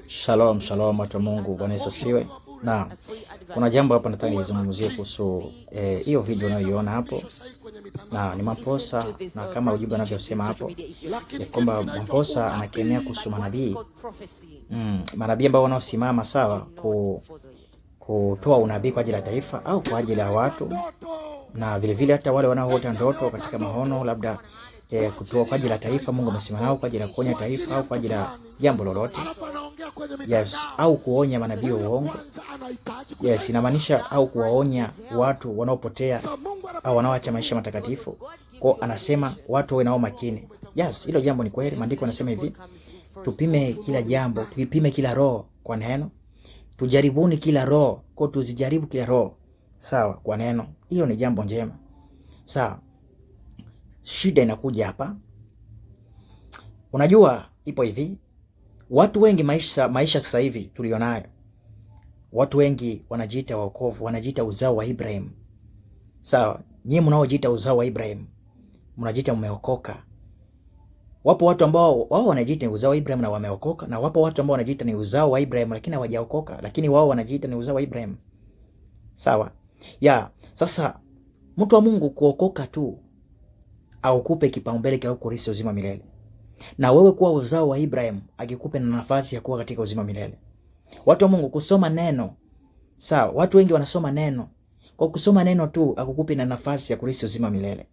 Shalom, shalom watu wa Mungu, Bwana Yesu asifiwe. Na kuna jambo hapa nataka nizungumzie kuhusu hiyo video unayoiona hapo. Na ni Mamposa, na kama ujumbe unavyosema hapo ya kwamba Mamposa anakemea kuhusu manabii. Manabii ambao wanaosimama sawa kutoa unabii kwa ajili ya taifa au kwa ajili ya watu, na vile vile hata wale wanaoota ndoto katika maono labda kutoa kwa ajili ya taifa. Mungu amesimama nao kwa ajili ya kuonya taifa au kwa ajili ya jambo lolote. Yes, au kuonya manabii wa uongo. Yes, inamaanisha au kuwaonya watu wanaopotea au wanaoacha maisha matakatifu. Kwa anasema watu wawe nao makini. Yes, hilo jambo ni kweli. Maandiko yanasema hivi, tupime kila jambo, tupime kila roho kwa neno. Tujaribuni kila roho, kwa tuzijaribu kila roho. Sawa, kwa neno. Hiyo ni jambo njema. Sawa. Shida inakuja hapa. Unajua ipo hivi. Watu wengi maisha sasa hivi tulionayo. Watu wengi wanajiita wokovu, wanajiita uzao wa Ibrahim. Sawa, nyinyi mnaojiita uzao wa Ibrahim, mnajiita mmeokoka. Wapo watu ambao wao wanajiita ni uzao wa Ibrahim na wameokoka, na wapo watu ambao wanajiita ni uzao wa Ibrahim lakini hawajaokoka, lakini wao wanajiita ni uzao wa Ibrahim. Sawa? Sasa mtu wa Mungu kuokoka tu au kupe kipaumbele kwa kurithi uzima milele. Na wewe kuwa uzao wa Ibrahim akikupe na nafasi ya kuwa katika uzima milele. Watu wa Mungu kusoma neno. Sawa, watu wengi wanasoma neno. Kwa kusoma neno tu akukupe na nafasi ya kurithi uzima milele.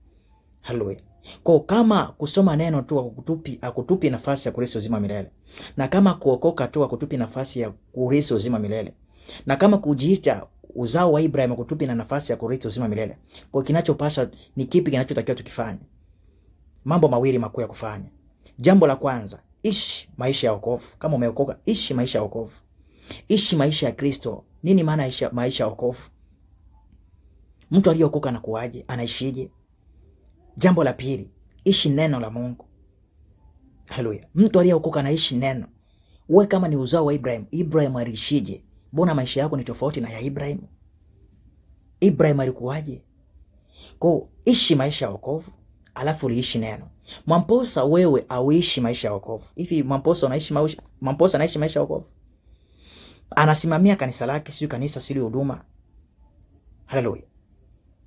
Haleluya. Kwa kama kusoma neno tu akutupi nafasi ya kurithi uzima milele. Na kama kuokoka tu akutupi nafasi ya kurithi uzima milele. Na kama kujiita uzao wa Ibrahim akutupi na nafasi ya kurithi uzima milele. Kwa kinachopasha ni kipi kinachotakiwa tukifanye? Mambo mawili makuu ya kufanya. Jambo la kwanza, ishi maisha ya wokovu. Kama umeokoka, ishi maisha ya wokovu. Ishi maisha ya Kristo. Nini maana maisha ya wokovu? Mtu aliyeokoka anakuaje? Anaishije? Jambo la pili, ishi neno la Mungu. Haleluya. Mtu aliyeokoka anaishi neno. Wewe kama ni uzao wa Ibrahim, Ibrahim aliishije? Mbona maisha yako ni tofauti na ya Ibrahim? Ibrahim alikuaje? Kwa ishi maisha ya wokovu, alafu liishi neno. Mamposa wewe auishi maisha ya wokovu. Hivi Mamposa anaishi maisha ya wokovu? Anasimamia kanisa lake, sio kanisa, sio huduma. Haleluya.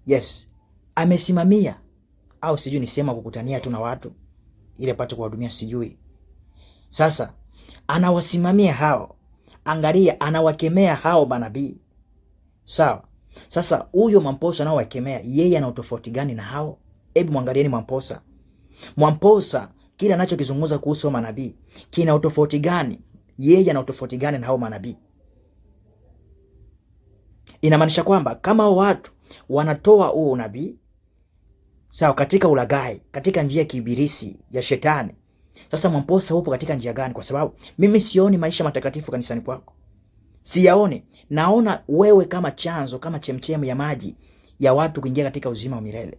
Yes. Amesimamia au sijui nisema kukutania tu na watu ili apate kuwahudumia sijui. Sasa anawasimamia hao. Angalia, anawakemea hao manabii. Sawa. Sasa huyo Mamposa anawakemea, yeye ana utofauti gani na hao? Hebu mwangalieni Mamposa. Mamposa kile anachokizungumza kuhusu manabii kina utofauti gani? Yeye ana utofauti gani na hao manabii? Inamaanisha kwamba kama watu wanatoa huo unabii sawa katika ulaghai, katika njia ya kibirisi ya shetani. Sasa Mamposa upo katika njia gani? Kwa sababu mimi sioni maisha matakatifu kanisani kwako. Siyaoni. Naona wewe kama chanzo, kama chemchemu ya maji ya watu kuingia katika uzima wa milele.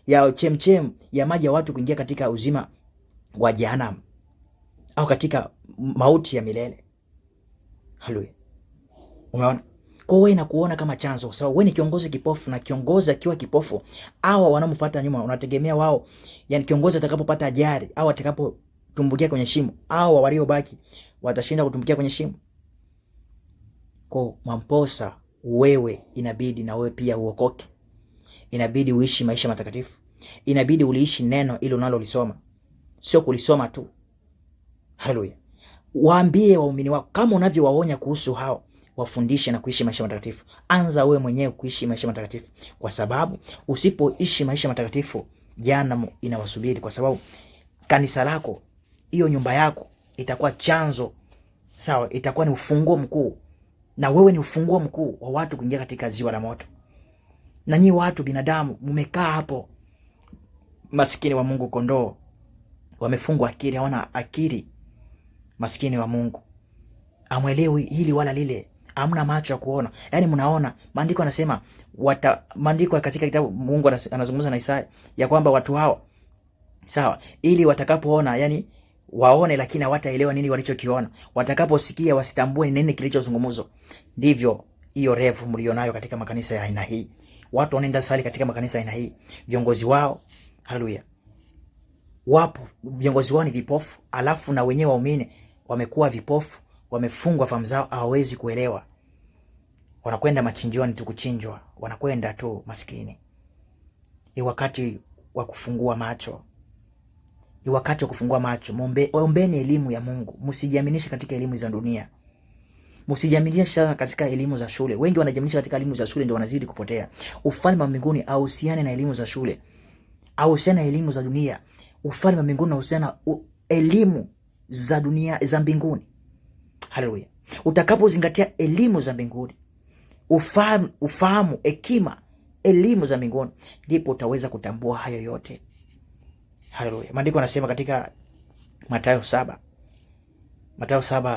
Ya chemchem ya maji ya watu kuingia katika uzima wa jehanamu au katika mauti ya milele. Haleluya. Umeona? Kwa wewe na kuona kama chanzo, kwa sababu wewe ni kiongozi kipofu, na kiongozi akiwa kipofu hao wanaomfuata nyuma unategemea wao, yani kiongozi atakapopata ajali au atakapotumbukia kwenye shimo, hao waliobaki watashinda kutumbukia kwenye shimo. Kwa Mamposa wewe inabidi na wewe pia uokoke. Inabidi uishi maisha matakatifu. Inabidi uliishi neno ile unalolisoma. Sio kulisoma tu. Haleluya. Waambie waumini wako kama unavyowaonya kuhusu hao, wafundishe na kuishi maisha matakatifu. Anza wewe mwenyewe kuishi maisha matakatifu, kwa sababu usipoishi maisha matakatifu jehanamu inawasubiri, kwa sababu kanisa lako, hiyo nyumba yako itakuwa chanzo. Sawa, itakuwa ni ufunguo mkuu, na wewe ni ufunguo mkuu wa watu kuingia katika ziwa la moto. Na nyinyi watu binadamu mmekaa hapo, maskini wa Mungu kondoo, wamefungwa akili, hawana akili. Maskini wa Mungu, amwelewi hili wala lile, hamna macho ya kuona. Yani mnaona, maandiko yanasema maandiko katika kitabu Mungu anazungumza na Isaya ya kwamba watu hao sawa, ili watakapoona yani waone, lakini hawataelewa nini walichokiona. Watakaposikia wasitambue nini kilichozungumzwa. Ndivyo hiyo revu mlionayo katika makanisa ya aina hii. Watu wanaenda sali katika makanisa ya aina hii, viongozi wao, haleluya, wapo viongozi wao ni vipofu, alafu na wenyewe waumini wamekuwa vipofu, wamefungwa fahamu zao, hawawezi kuelewa. Wanakwenda machinjioni tu kuchinjwa, wanakwenda tu maskini. Ni wakati wa kufungua macho. Ni wakati wa kufungua macho. Ombeni elimu ya Mungu. Msijiaminishe katika elimu za dunia. Msijiaminishe sana katika elimu za shule. Wengi wanajiaminisha katika elimu za shule ndio wanazidi kupotea. Ufalme wa mbinguni hauhusiani na elimu za shule. Hauhusiani na elimu za dunia. Ufalme wa mbinguni unahusiana na elimu za dunia, za mbinguni. Haleluya. Utakapozingatia elimu za mbinguni, ufahamu, hekima, elimu za mbinguni, ndipo utaweza kutambua hayo yote. Haleluya. Maandiko yanasema katika Mathayo 7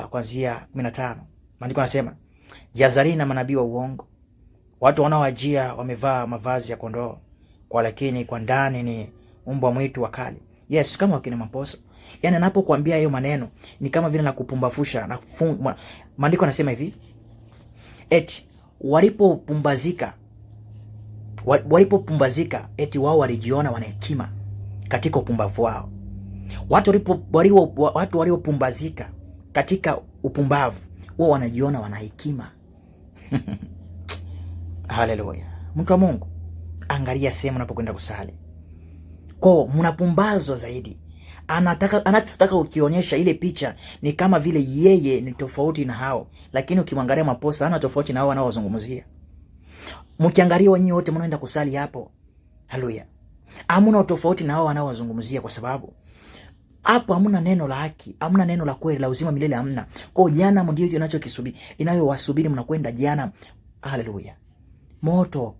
kuanzia 15. Maandiko yanasema, jihadharini na manabii wa uongo, watu wanaowajia wamevaa mavazi ya kondoo, kwa lakini kwa ndani ni mbwa mwitu wakali. Yes, kama wakina Mamposa. Yaani anapokuambia hayo maneno ni kama vile nakupumbafusha na maandiko yanasema hivi, eti walipopumbazika eti wao walijiona wana hekima katika upumbavu wao. Watu waliopumbazika katika upumbavu wao wanajiona wana hekima. Haleluya. Mtu wa Mungu, angalia sehemu unapokwenda kusali. Kwa mnapumbazwa zaidi. Anataka ukionyesha ile picha ni kama vile yeye ni tofauti na hao, lakini ukimwangalia Mamposa ana tofauti na hao wanaozungumzia. Mkiangalia wenyewe wote mnaenda kusali hapo. Haleluya. Hamna tofauti na hao wanaozungumzia, kwa sababu hapo hamna neno la haki, hamna neno la kweli, la uzima milele hamna. Kwa jana ndio hiyo inachokisubiri, inayowasubiri mnakwenda jana. Haleluya. Moto,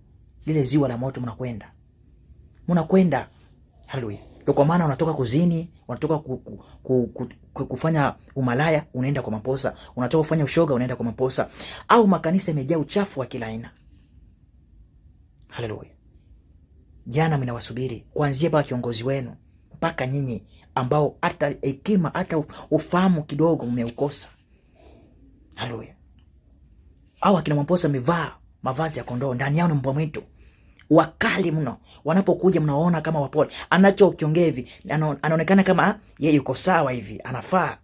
lile ziwa la moto mnakwenda. Haleluya. Ndio kwa maana unatoka kuzini, unatoka kufanya umalaya, unaenda kwa Mamposa, unatoka kufanya ushoga, unaenda kwa Mamposa, au makanisa yamejaa uchafu wa kila aina. Haleluya. Jana mnawasubiri kuanzia mpaka kiongozi wenu mpaka nyinyi ambao hata hekima hata ufahamu kidogo mmeukosa. Haleluya. Au akina Mamposa wamevaa mavazi ya kondoo, ndani yao ni mbwa mwitu wakali mno. Wanapokuja mnaona kama wapole. Anachokiongea hivi anaonekana kama yeye yuko sawa hivi, anafaa.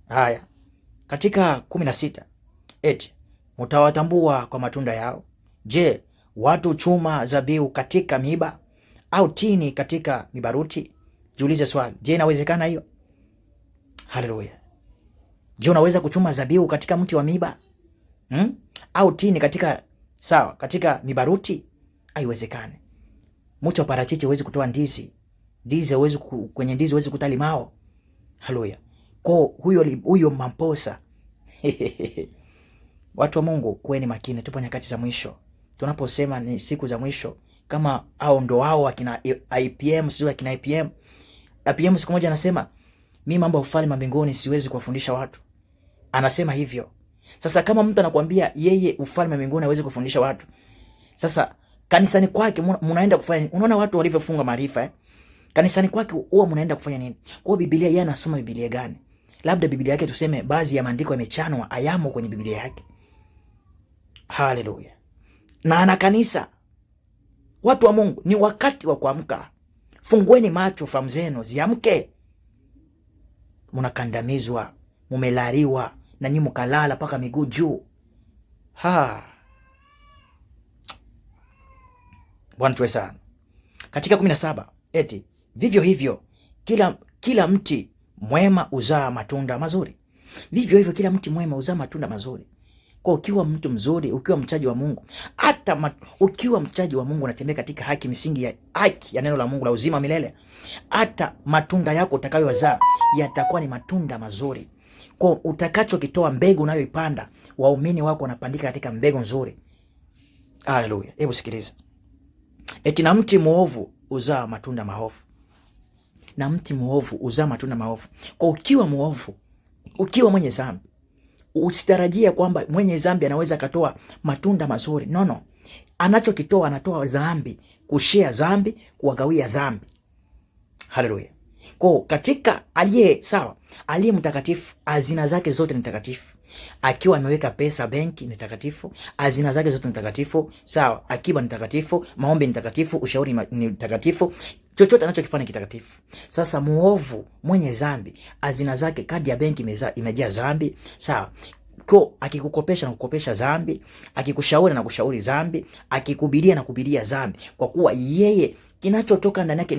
Haya. Katika 16 eti mtawatambua kwa matunda yao. Je, watu chuma zabibu katika miba au tini katika mibaruti? Jiulize swali. Je, inawezekana hiyo? Haleluya. Je, unaweza kuchuma zabibu katika mti wa miba? Au tini katika mibaruti? Haiwezekani. Mti wa parachichi huwezi kutoa ndizi. Kwenye ndizi huwezi kutoa limao. Haleluya. Kwa huyo Mamposa. Watu wa Mungu, kuweni makini. Tupo nyakati za mwisho. Tunaposema ni siku za mwisho, kama au ndo wao akina IPM, sio akina IPM. IPM siku moja anasema, mimi mambo ya ufalme wa mbinguni siwezi kuwafundisha watu. Anasema hivyo. Sasa kama mtu anakuambia yeye ufalme wa mbinguni hawezi kufundisha watu, sasa kanisani kwake mnaenda kufanya? Unaona watu walivyofunga maarifa kanisani kwake huwa mnaenda kufanya nini? Kwa Biblia, yeye anasoma Biblia gani? Labda Biblia yake tuseme baadhi ya maandiko yamechanwa, ayamo kwenye Biblia yake. Haleluya. Na ana kanisa. Watu wa Mungu, ni wakati wa kuamka. Fungueni macho, fahamu zenu ziamke. Mnakandamizwa, mumelaliwa, na nyinyi mkalala paka miguu juu. Bwana tuwe sana. Katika 17 eti vivyo hivyo kila mti mwema uzaa matunda mazuri. Vivyo hivyo kila mti mwema uzaa matunda mazuri. Kwa ukiwa mtu mzuri, ukiwa mchaji wa Mungu, ukiwa mchaji wa Mungu unatembea katika haki, misingi ya haki ya neno la Mungu la uzima milele, hata matunda yako utakayozaa yatakuwa ni matunda mazuri. Kwa utakachokitoa, mbegu unayoipanda, waumini wako wanapandika katika mbegu nzuri. Haleluya. Hebu sikiliza. Eti na mti muovu uzaa matunda maovu. Na mti muovu uzaa matunda maovu. Kwa ukiwa muovu, ukiwa mwenye dhambi, usitarajia kwamba mwenye dhambi anaweza katoa matunda mazuri. No. Anachokitoa, anatoa dhambi, kushare dhambi, kuwagawia dhambi. Haleluya. Kwa katika aliye sawa, aliye mtakatifu, hazina zake zote ni takatifu. Akiwa ameweka pesa benki ni takatifu, hazina zake zote ni takatifu, sawa. Akiba ni takatifu, maombi ni takatifu, ushauri ni takatifu, chochote anachokifanya kitakatifu. Sasa muovu mwenye dhambi, hazina zake kadi ya benki imejaa dhambi, sawa. Kwa akikukopesha na kukopesha dhambi, akikushauri na kushauri dhambi, akikubiria na kubiria dhambi, kwa kuwa yeye kinachotoka ndani yake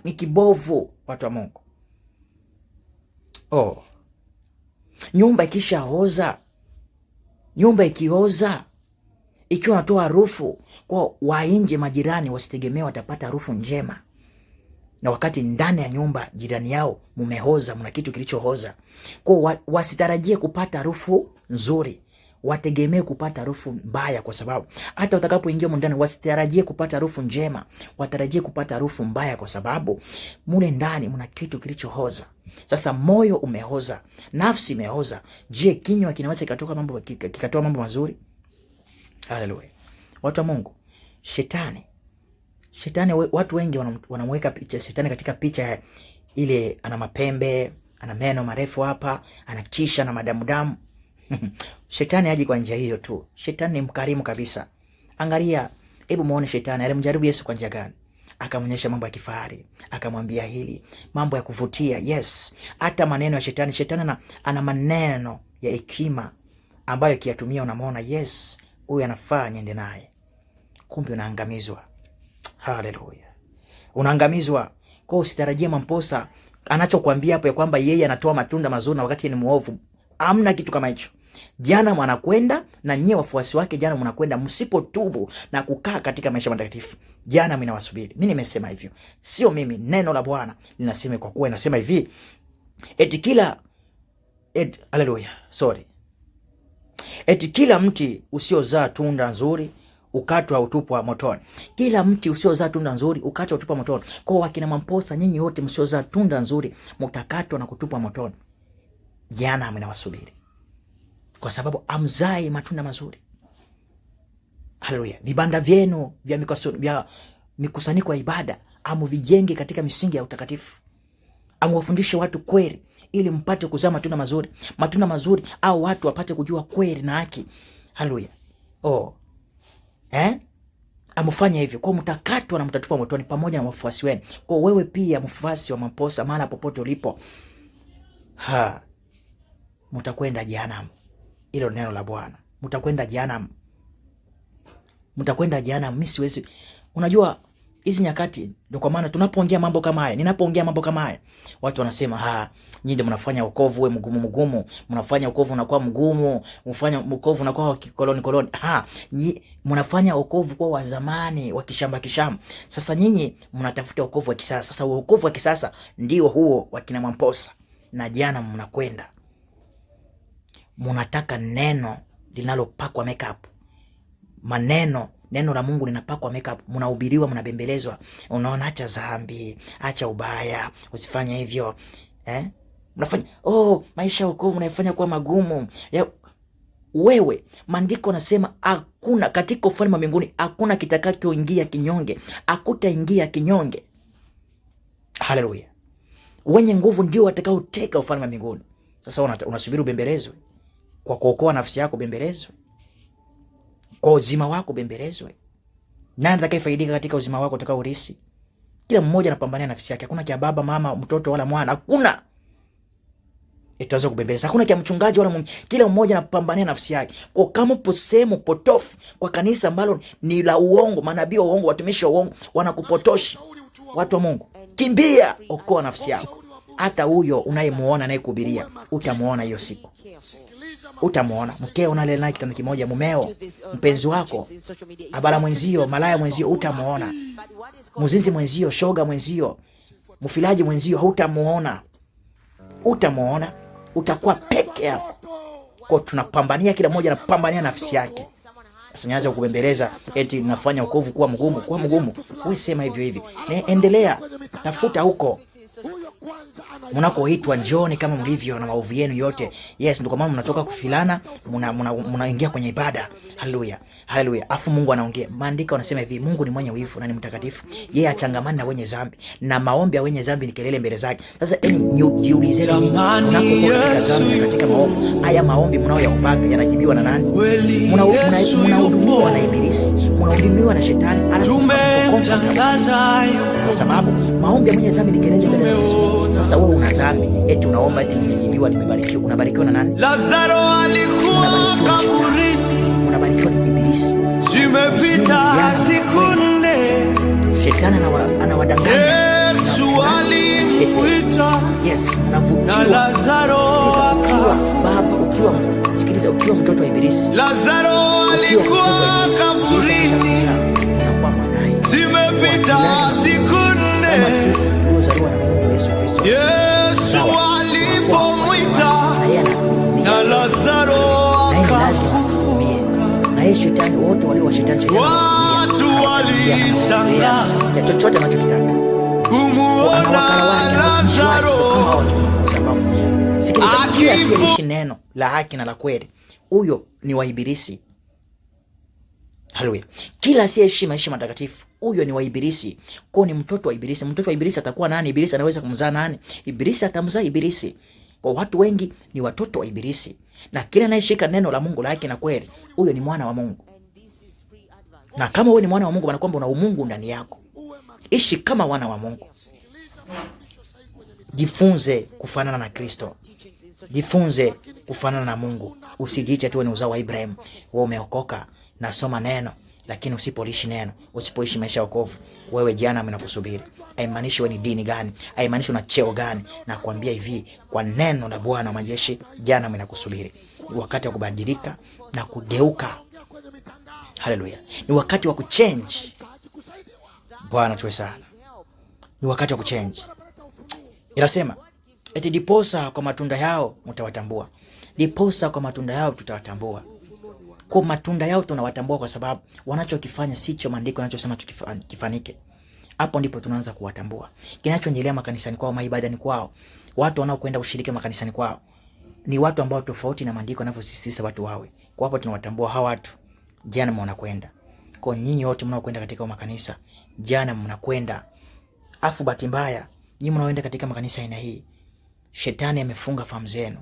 ni kibovu. Watu wa Mungu, nyumba ikishaoza, nyumba ikioza, ikiwa natoa harufu, kwa wainje majirani wasitegemee watapata harufu njema, na wakati ndani ya nyumba jirani yao mumehoza, mna kitu kilichohoza. Kwa wasitarajie kupata harufu nzuri, wategemee kupata harufu mbaya, kwa sababu hata utakapoingia ndani wasitarajie kupata harufu njema, watarajie kupata harufu mbaya, kwa sababu mule ndani mna kitu kilichohoza. Sasa moyo umehoza, nafsi imehoza. Je, kinywa kinaweza kikatoa mambo mazuri? Haleluya. Watu wa Mungu, shetani, watu wengi wanamweka picha shetani katika picha ile, ana mapembe, ana meno marefu hapa, anatisha na madamudamu. Shetani haji kwa njia hiyo tu. Shetani ni mkarimu kabisa. Angalia, hebu muone shetani alimjaribu Yesu kwa njia gani? Akamwonyesha mambo ya kifahari, akamwambia hili, mambo ya kuvutia. Yes, hata maneno ya shetani. Shetani ana maneno ya hekima ambayo kiyatumia unamwona, yes, huyu anafaa niende naye. Kumbe unaangamizwa. Haleluya, unaangamizwa. Kwa usitarajie mamposa anachokuambia hapo ya kwamba yeye anatoa matunda mazuri na wakati ni muovu. Amna kitu kama hicho. Jana mwanakwenda na nyie wafuasi wake, jana mnakwenda, msipotubu na kukaa katika maisha matakatifu, jana mimi nawasubiri. Mimi nimesema hivyo, sio mimi, neno la Bwana linasema. Kwa kuwa inasema hivi, eti kila mti usiozaa tunda nzuri ukatwa utupwa motoni. Kila mti usiozaa tunda nzuri ukatwa utupwa motoni. Kwa wakina mamposa, nyinyi wote msiozaa tunda nzuri mtakatwa na kutupwa motoni. Jana mnawasubiri kwa sababu amzai matunda mazuri. Haleluya. Vibanda vyenu vya mikusanyiko ya ibada amuvijenge katika misingi ya utakatifu. Amuwafundishe watu kweli ili mpate kuzaa matunda mazuri. Matunda mazuri au watu wapate kujua kweli na haki. Haleluya. Amufanya hivyo, kwa mtakatwa na mtatupa motoni pamoja na wafuasi wenu. Kwa wewe pia mfuasi wa mamposa, maana popote ulipo, mtakwenda jehanamu. Hilo neno la Bwana, mtakwenda jehanamu. Mtakwenda jehanamu. Mimi siwezi. Unajua hizi nyakati ndio kwa maana tunapoongea mambo kama haya, ninapoongea mambo kama haya, watu wanasema nyinyi ndio mnafanya wokovu uwe mgumu, mnafanya wokovu unakuwa mgumu, mfanya wokovu unakuwa koloni. Mnafanya wokovu kwa wa zamani wa kishamba. Sasa nyinyi mnatafuta wokovu wa kisasa. Sasa wokovu wa kisasa ndio huo wa kina mamposa, na jana mnakwenda mnataka neno linalopakwa makeup. Neno la Mungu linapakwa makeup, mnahubiriwa, mnabembelezwa. Unaona, acha dhambi, acha ubaya, usifanye hivyo. Mnafanya maisha ya wokovu mnaifanya kuwa magumu. Wewe, maandiko nasema hakuna katika ufalme wa mbinguni hakuna kitakachoingia kinyonge, hakutaingia kinyonge. Haleluya. Wenye nguvu ndio watakaoteka ufalme wa mbinguni. Sasa unasubiri ubembelezwe? Kwa kuokoa nafsi yako bembelezwe, kwa uzima wako bembelezwe. Nani atakayefaidika katika uzima wako utakao urisi? Kila mmoja anapambania nafsi yake. Hakuna kia baba, mama, mtoto wala mwana. Hakuna itaweza kubembeleza. Hakuna kia mchungaji wala mungu. Kila mmoja anapambania nafsi yake. Kwa kama upo sehemu potofu kwa kanisa ambalo ni la uongo, manabii wa uongo, watumishi wa uongo wanakupotosha, watu wa Mungu, kimbia, okoa nafsi yako. Hata huyo unayemuona anayekuhubiria utamuona hiyo siku. Utamuona mkeo unalala naye kitanda kimoja, mumeo, mpenzi wako, abala mwenzio, malaya mwenzio, utamuona. Muzinzi mwenzio, shoga mwenzio, mfilaji mwenzio, hutamuona. Utamuona, utakuwa peke yako. Kwa tunapambania, kila mmoja anapambania nafsi yake. Sasa nyaanza kukubembeleza eti nafanya wokovu kuwa mgumu. Wewe sema hivyo. Endelea, tafuta huko. mnakoitwa njooni kama mlivyo na maovu yenu yote. Yes, ndio kwa maana mnatoka kufilana, mnaingia kwenye ibada. Haleluya, haleluya. Afu Mungu anaongea. Maandiko yanasema hivi, Mungu ni mwenye wivu na ni mtakatifu, yeye achangamani na wenye dhambi, na maombi ya wenye dhambi ni kelele mbele zake. Sasa jiulizeni nini mnapokuwa katika dhambi, katika maovu, haya maombi mnayoyaomba yanajibiwa na nani? Mnahudumiwa na ibilisi, mnahudumiwa na shetani, kwa sababu maombi ya mwenye dhambi ni kelele mbele zake. Sasa wewe una dhambi, eti unaomba eti nimejibiwa, nimebarikiwa. Unabarikiwa na nani? Lazaro alikuwa kaburini, unabarikiwa na ibilisi. Zimepita siku 4, shetani anawadanganya. Yesu alimuita, yes, unavutiwa na Lazaro akafufuka. Sikiliza, ukiwa mtoto wa ibilisi, Lazaro alikuwa kaburini, zimepita siku 4, Yesu alipomwita, na Lazaro akafufuka. Na yeye shetani wote walio wa shetani, watu walishangaa chochote anachokitaka kumuona Lazaro akiishi neno la haki na la kweli, huyo ni wa ibilisi. Haleluya. Kila asiyeishi maisha matakatifu, huyo ni wa ibilisi. Kwa ni mtoto wa ibilisi. Mtoto wa ibilisi atakuwa nani? Ibilisi anaweza kumzaa nani? Ibilisi atamzaa ibilisi. Kwa watu wengi ni watoto wa ibilisi. Na kila anayeshika neno la Mungu la haki na kweli, huyo ni mwana wa Mungu. Na kama wewe ni mwana wa Mungu, maana kwamba una umungu ndani yako. Ishi kama wana wa Mungu. Jifunze kufanana na Kristo. Jifunze kufanana na Mungu. Usijiite tu ni uzao wa Ibrahim. Wewe umeokoka, nasoma neno, lakini usipolishi neno, usipoishi maisha ya wokovu, wewe jana mnakusubiri. Haimaanishi wewe ni dini gani, haimaanishi una cheo gani. Na kuambia hivi, kwa neno la Bwana wa majeshi, jana mnakusubiri. Ni wakati wa kubadilika na kugeuka. Haleluya. Ni wakati wa kuchange. Bwana tuwe sana. Ni wakati wa kuchange. Inasema eti diposa kwa matunda yao mtawatambua. Diposa kwa matunda yao tutawatambua. Kwa matunda yao tunawatambua kwa sababu wanachokifanya sicho maandiko yanachosema tukifanike. Hapo ndipo tunaanza kuwatambua. Kinachoendelea makanisani kwao, maibadani kwao, watu wanaokwenda ushiriki makanisani kwao, ni watu ambao tofauti na maandiko yanavyosisitiza watu wawe. Kwa hapo tunawatambua hawa watu. Jana mnakwenda. Kwa nyinyi wote mnaokwenda katika makanisa, jana mnakwenda. Afu bahati mbaya, nyinyi mnaoenda katika makanisa aina hii, shetani amefunga fahamu zenu.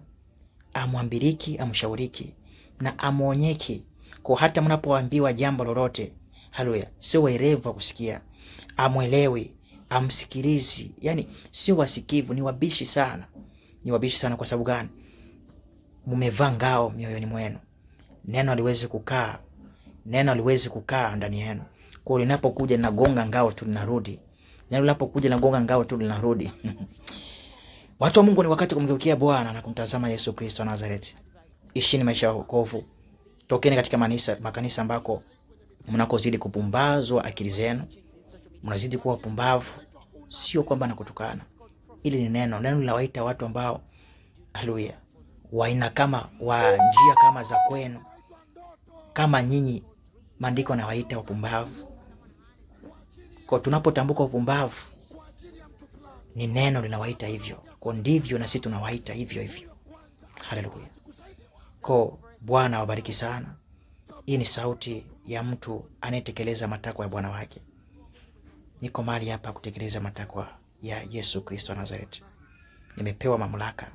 Amwambiriki, amshauriki na amuonyeki. Kwa hata mnapoambiwa jambo lolote, haleluya, sio werevu wa kusikia. Amwelewi, amsikilizi. Yani sio wasikivu, ni wabishi sana. Ni wabishi sana kwa sababu gani? Mumevaa ngao mioyoni mwenu. Neno haliwezi kukaa. Neno haliwezi kukaa ndani yenu. Kwa linapokuja linagonga ngao tu linarudi. Neno linapokuja linagonga ngao tu linarudi. Watu wa Mungu, ni wakati kumgeukia Bwana na kumtazama Yesu Kristo wa Nazareti. Ishini maisha ya wokovu. Tokeni katika makanisa ambako mnakozidi kupumbazwa akili zenu. Mnazidi kuwa pumbavu. Sio kwamba nakutukana. Ili ni neno. Neno linawaita watu ambao, haleluya, waina kama wa njia kama za kwenu. Kama nyinyi, maandiko yanawaita wapumbavu. Kwa tunapotambuka upumbavu, ni neno linawaita hivyo. Kwa ndivyo na sisi tunawaita hivyo hivyo. Haleluya. Kwa Bwana wabariki sana. Hii ni sauti ya mtu anayetekeleza matakwa ya Bwana wake. Niko mahali hapa kutekeleza matakwa ya Yesu Kristo wa Nazareti. Nimepewa mamlaka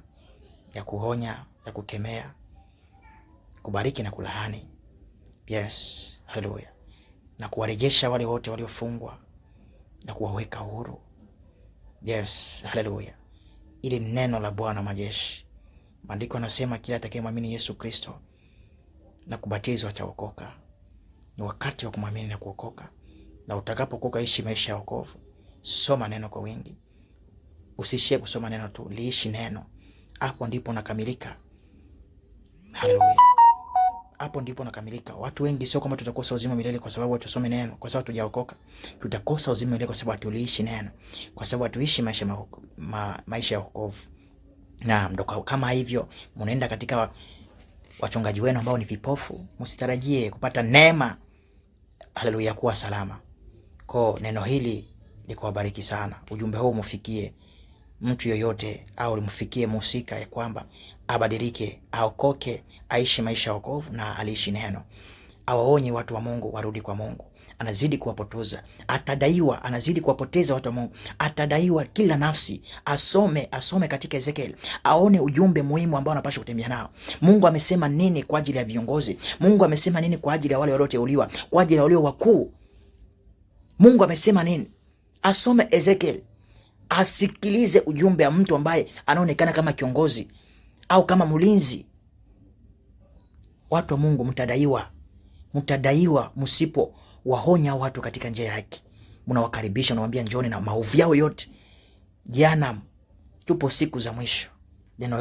ya kuonya, ya kukemea, kubariki na kulaani. Yes, haleluya. Na kuwarejesha wale wote waliofungwa na kuwaweka huru. Yes, haleluya. Ili neno la Bwana majeshi. Maandiko yanasema kila atakayemwamini Yesu Kristo na kubatizwa ataokoka. Ni wakati wa kumwamini na kuokoka. Na utakapokoka, ishi maisha ya wokovu. Soma neno kwa wingi. Usishie kusoma neno tu, liishi neno. Hapo ndipo unakamilika. Haleluya. Hapo ndipo unakamilika. Watu wengi sio kama tutakosa uzima milele kwa sababu tusome neno, kwa sababu tujaokoka. Tutakosa uzima milele kwa sababu tuliishi neno, kwa sababu tuishi maisha ya wokovu. Na ndo kama hivyo mnaenda katika wachungaji wenu ambao ni vipofu, msitarajie kupata neema, haleluya, kuwa salama. Kwa neno hili likuwabariki sana. Ujumbe huu mufikie mtu yoyote au limfikie mhusika ya kwamba abadilike, aokoke, aishi maisha ya wokovu na aliishi neno. Awaonye watu wa Mungu warudi kwa Mungu. Anazidi kuwapotoza, atadaiwa, anazidi kuwapoteza watu wa Mungu, atadaiwa. Kila nafsi asome katika Ezekiel, aone ujumbe muhimu ambao anapaswa kutembea nao. Mungu amesema nini kwa ajili ya viongozi? Mungu amesema nini kwa ajili ya wale walioteuliwa, kwa ajili ya walio wakuu? Mungu amesema nini? Asome Ezekiel, asikilize ujumbe wa mtu ambaye anaonekana kama kiongozi au kama mlinzi. Watu wa Mungu mtadaiwa msipo wahonya watu katika njia yake. Mnawakaribisha, mnawaambia njoni na maovu yao yote. Jana tupo siku za mwisho.